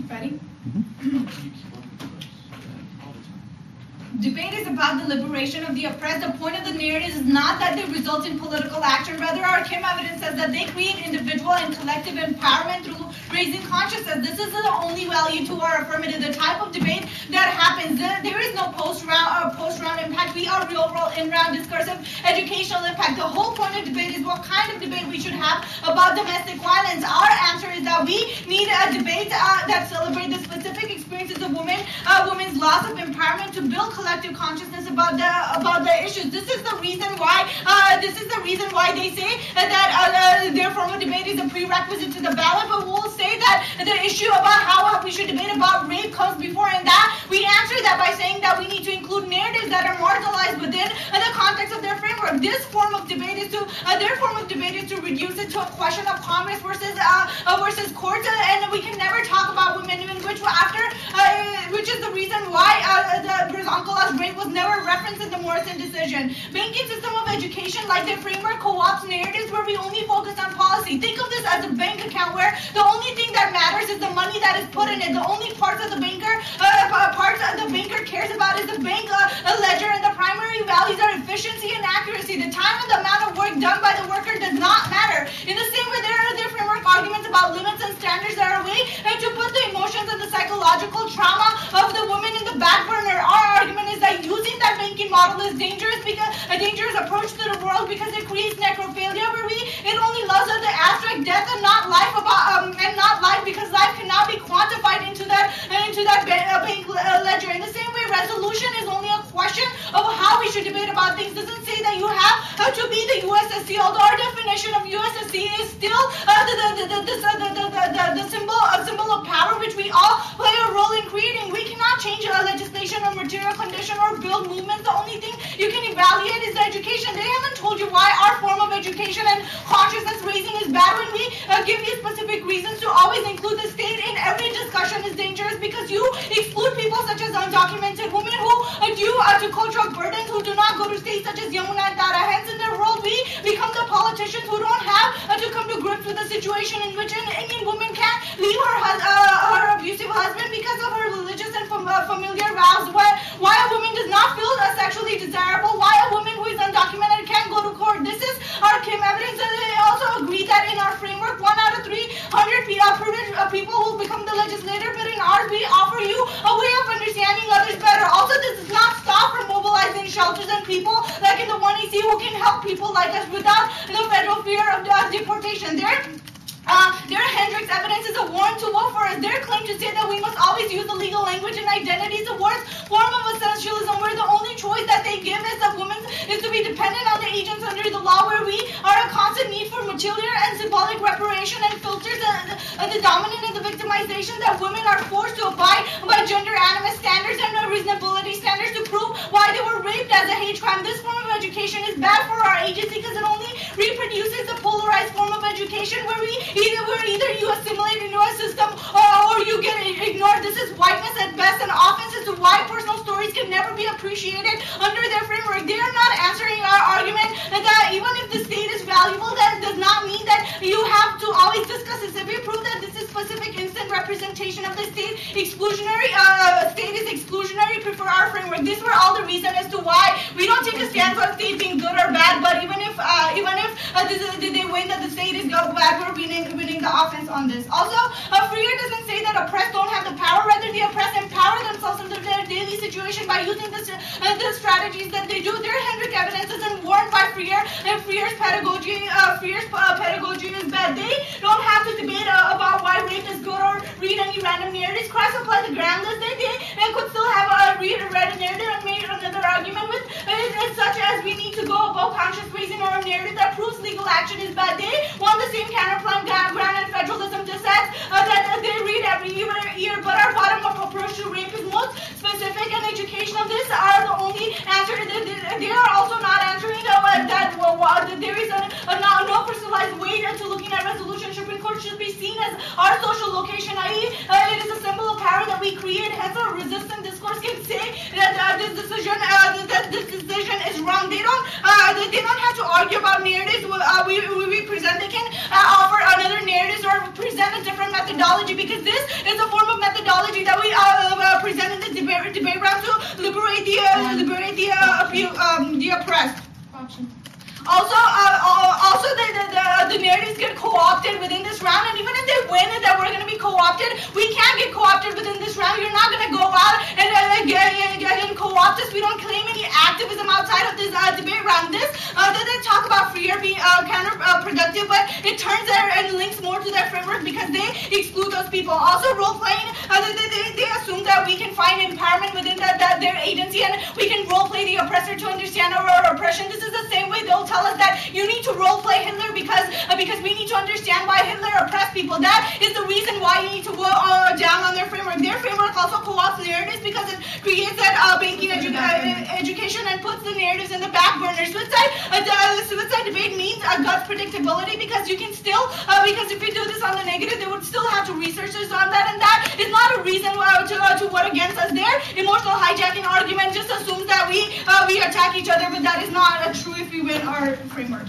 Ready? Debate is about the liberation of the oppressed. The point of the narrative is not that they result in political action. Rather, our Kim evidence says that they create individual and collective empowerment through raising consciousness. This is the only value to our affirmative. The type of debate that happens, there is no post-round impact. We are real-world in-round discursive educational impact. The whole point of debate is what kind of debate we should have about domestic violence. Our answer is that we need a debate that celebrates the specific experiences of women's loss of empowerment to build collective consciousness about the issues. This is the reason why they say that their form of debate is a prerequisite to the ballot. But we'll say that the issue about how we should debate about rape comes before, and that we answer that by saying that we need to include narratives that are marginalized within the context of their framework. Their form of debate is to reduce it to a question of Congress versus courts, and we can never talk about women, which is the reason why the Brazoncolas rape was never referenced in the Morrison decision. Banking system of education, like their framework, co-ops narratives where we only focus on policy. Think of this as a bank account where the only thing that matters is the money that is put in it. The only parts of the banker cares about is the bank ledger, and the primary values are efficiency and accuracy. The time and the amount of work done by the worker does not matter. In the same way, there are their framework arguments about limits and standards that are a way to put the emotions and the psychological trauma of the woman in the back burner. Our argument is that using that banking model is dangerous, because a dangerous approach to the world, because it creates necrophilia, where it only loves the abstract death and not life, because life cannot be quantified into that bank ledger. In the same way, resolution is only a question of how we should debate about things. Doesn't say that you have to be the USSC, although our definition of USSC is still the symbol of power, which we all play a role in creating. We cannot change legislation or material condition or build movements. The only thing you can evaluate is the education. They haven't told you why our form of education and consciousness raising is bad. When we give you specific reasons to always include the state in every discussion is dangerous, because you exclude people such as undocumented women who due to cultural burdens who do not go to states such as Yamuna and Tara. Hence, in their world, we become the politicians who don't have to come to grips with the situation in which an Indian woman can't leave her abusive husband because of her religious and familiar vows. Why a woman does not feel sexually desirable. Why a woman who is undocumented can't go to court. This is our Kim evidence, and they also agree that in our framework, 1 out of 300 people will become the legislator, but in ours, we offer you a way of understanding others better. Also, this does not stop from mobilizing shelters and people like in the 1EC who can help people like us without the federal fear of deportation. Their Hendricks evidence is a warrant to vote for us. Their claim to say that we must always use the legal language and identity is a worst form of essentialism, where the only choice that they give is that women is to be dependent on the agents under the law, where we are a constant need for material and symbolic reparation and filters the dominant and the victimization, that women are forced to abide by gender animus standards and reasonability standards to prove why they were raped as a hate crime. This form of education is bad for our agency because it only reproduces the polarized form of education, where either you assimilate into a system or you get ignored. This is whiteness at best, and offense as to why personal stories can never be appreciated under their framework. They are not answering our argument that even if the state is valuable, that does not mean that you have to always discuss this. If we prove that this is specific instant representation of the state exclusionary, state is exclusionary, prefer our framework. These were all the reasons as to why we don't take a stance on state being good or bad, but even if they win that the state is bad, we're winning the offense on this. Also, Freer doesn't say that oppressed don't have the power. Rather, the oppressed empower themselves in their daily situation by using the strategies that they do. Their Hendrick evidence isn't warned by Freer, and Freer's pedagogy is bad. They don't have to debate about why rape is good or read any random narratives. Cross-apply the ground list. They could still have read a narrative and made another argument with it, such as we need to go about conscious raising or a narrative that proves legal action is bad. They want the same counterplan ground and federalism dissents that they read every year, but our bottom-up approach to rape is most specific and educational. These are the only answer. They are also not answering that there is no personalized way to looking at resolution. Supreme Court should be seen as our social location, i.e. It is a symbol of power that we create. Hence, a resistant discourse can say that this decision is wrong. They don't argue about narratives we present. They can offer another narratives or present a different methodology, because this is a form of methodology that we present in the debate round to liberate the oppressed. Also, the narratives get co-opted within this round, and even if they win and that we're going to be co-opted, we can't get co-opted within this round. You're not going to go out and co-opt us. We don't claim any activism outside of this debate round. They talk about freer being counterproductive, but it turns and links more to their framework because they exclude those people. Also, role-playing, they assume that we can find empowerment within their agency, and we can role-play the oppressor to understand our oppression. This is the same way they'll tell us that you need to role-play Hitler because we need to understand why Hitler oppressed people. That is the reason why you need to go down on their framework. Their framework also co-opts narratives because it creates that banking education and puts the narratives in the back burner. Suicide debate means gut predictability, because you can still, because if we do this on the negative, they would still have to research this on that, and that is not a reason to vote against us. Their emotional hijacking argument just assumes that we attack each other, but that is not true if we win our framework.